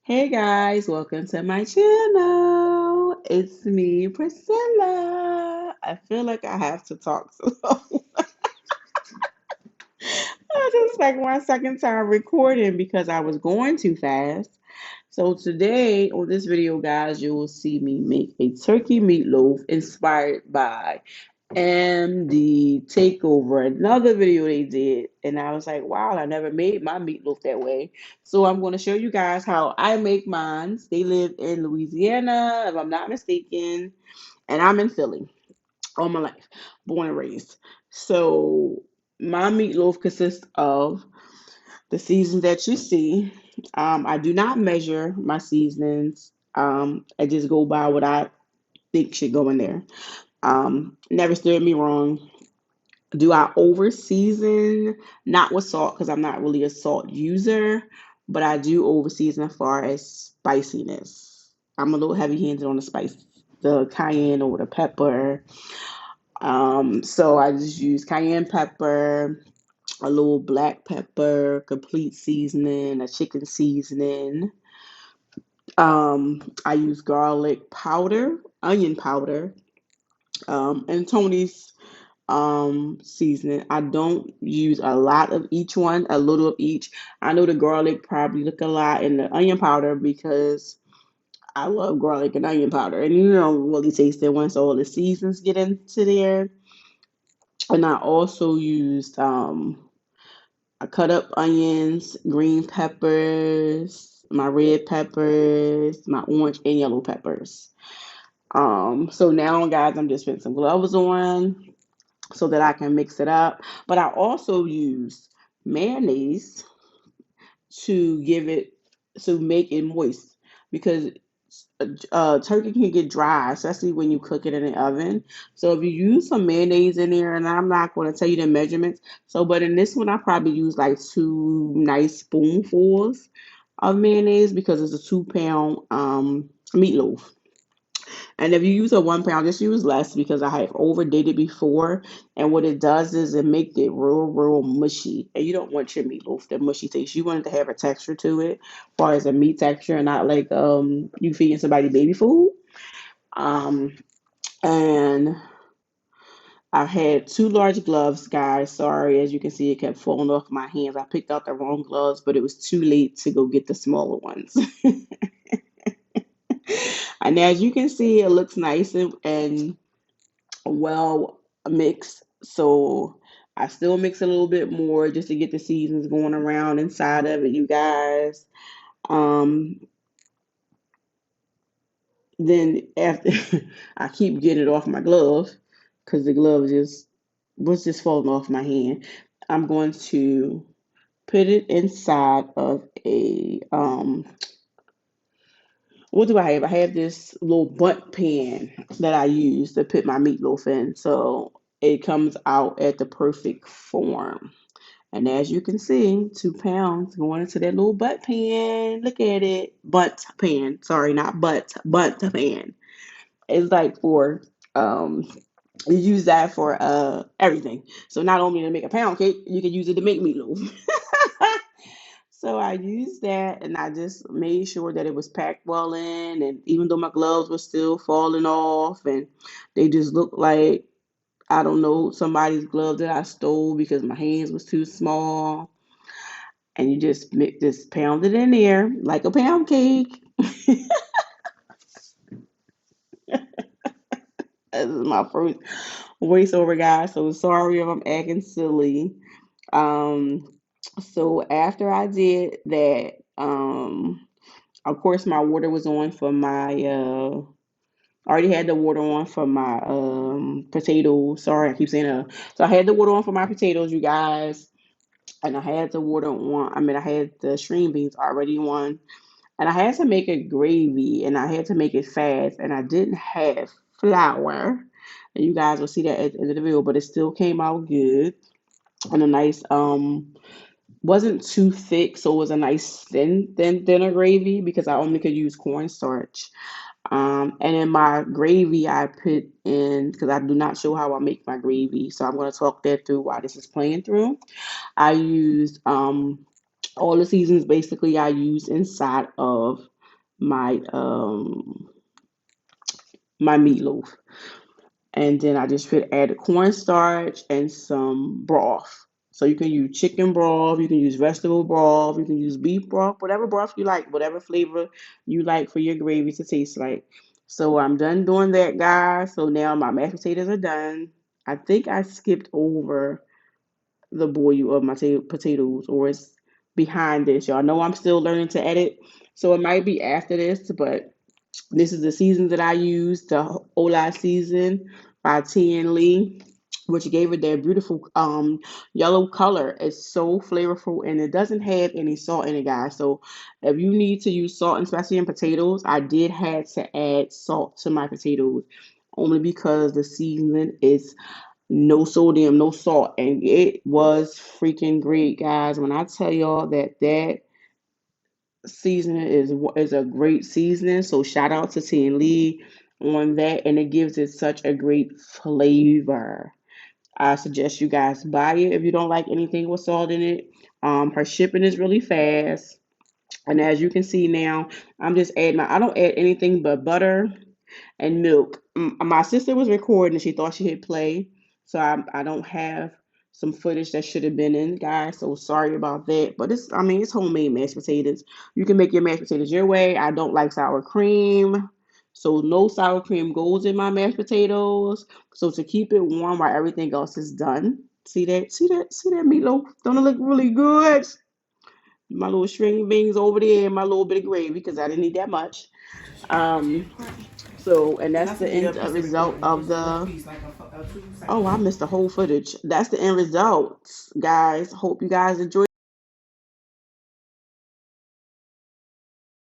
Hey guys, welcome to my channel. It's me, Priscilla. I feel like I have to talk slow. This is like my second time recording because I was going too fast. So today on this video, guys, you will see me make a turkey meatloaf inspired by MD Takeover, another video they did. And I was like, wow, I never made my meatloaf that way. So I'm going to show you guys how I make mine. They live in Louisiana, if I'm not mistaken, and I'm in Philly all my life, born and raised. So my meatloaf consists of the seasons that you see. I do not measure my seasonings. I just go by what I think should go in there. Never steered me wrong. Do I over season? Not with salt because I'm not really a salt user, but I do over season as far as spiciness. I'm a little heavy handed on the spice, the cayenne or the pepper. So I just use cayenne pepper, a little black pepper, complete seasoning, a chicken seasoning. I use garlic powder, onion powder, and Tony's seasoning. I don't use a lot of each one, a little of each. I know the garlic probably look a lot in the onion powder because I love garlic and onion powder, and you don't really taste it once all the seasons get into there. And I also used I cut up onions, green peppers, my red peppers, my orange and yellow peppers. So now, guys, I'm just putting some gloves on so that I can mix it up. But I also use mayonnaise to give it to make it moist because turkey can get dry, especially when you cook it in the oven. So if you use some mayonnaise in there, and I'm not going to tell you the measurements. So, but in this one, I probably use like two nice spoonfuls of mayonnaise because it's a 2 pound meatloaf. And if you use a 1 pound, just use less because I have overdid it before. And what it does is it makes it real mushy. And you don't want your meatloaf that mushy taste. You want it to have a texture to it, as far as a meat texture, and not like you feeding somebody baby food. Um, and I had two large gloves, guys. Sorry, as you can see, it kept falling off my hands. I picked out the wrong gloves, but it was too late to go get the smaller ones. And as you can see, it looks nice and well mixed. So I still mix a little bit more just to get the seasons going around inside of it, you guys. Um, then after I keep getting it off my glove because the glove just was just falling off my hand. I'm going to put it inside of a what do I have? I have this little butt pan that I use to put my meatloaf in. So it comes out at the perfect form. And as you can see, 2 pounds going into that little butt pan. Look at it. Butt pan. Sorry, not butt pan. It's like for you use that for everything. So not only to make a pound cake, you can use it to make meatloaf. So I used that and I just made sure that it was packed well in. And even though my gloves were still falling off and they just looked like, I don't know, somebody's glove that I stole because my hands was too small. And you just pound it in there like a pound cake. This is my first voiceover, guys. So sorry if I'm acting silly. Um, so after I did that, of course, my water was on for my. I already had the water on for my potatoes. Sorry, I keep saying So I had the water on for my potatoes, you guys, and I had the water on. I mean, I had the string beans already on, and I had to make a gravy, and I had to make it fast, and I didn't have flour. And you guys will see that at the end of the video, but it still came out good and a nice wasn't too thick, so it was a nice thinner gravy because I only could use cornstarch. And in my gravy, I put in because I do not show how I make my gravy, so I'm going to talk that through while this is playing through. I used all the seasons basically I used inside of my my meatloaf. And then I just put add cornstarch and some broth. So you can use chicken broth, you can use vegetable broth, you can use beef broth, whatever broth you like, whatever flavor you like for your gravy to taste like. So I'm done doing that, guys. So now my mashed potatoes are done. I think I skipped over the boil of my potatoes, or it's behind this. Y'all know I'm still learning to edit, so it might be after this, but this is the season that I use, the Ola season by T and Lee, which gave it that beautiful yellow color. It's so flavorful and it doesn't have any salt in it, guys. So if you need to use salt, and especially in potatoes, I did have to add salt to my potatoes only because the seasoning is no sodium, no salt, and it was freaking great, guys. When I tell y'all that that seasoning is a great seasoning, so shout out to T and Lee on that, and it gives it such a great flavor. I suggest you guys buy it if you don't like anything with salt in it. Her shipping is really fast, and as you can see now, I'm just adding I don't add anything but butter and milk. My sister was recording and she thought she hit play, so I don't have some footage that should have been in, guys. So sorry about that. But it's I mean it's homemade mashed potatoes. You can make your mashed potatoes your way. I don't like sour cream. So no sour cream goes in my mashed potatoes. So to keep it warm while everything else is done. See that? See that? See that meatloaf? Don't it look really good? My little string beans over there and my little bit of gravy because I didn't need that much. Um, so, and that's the end result of the. Oh, I missed the whole footage. That's the end result, guys. Hope you guys enjoy.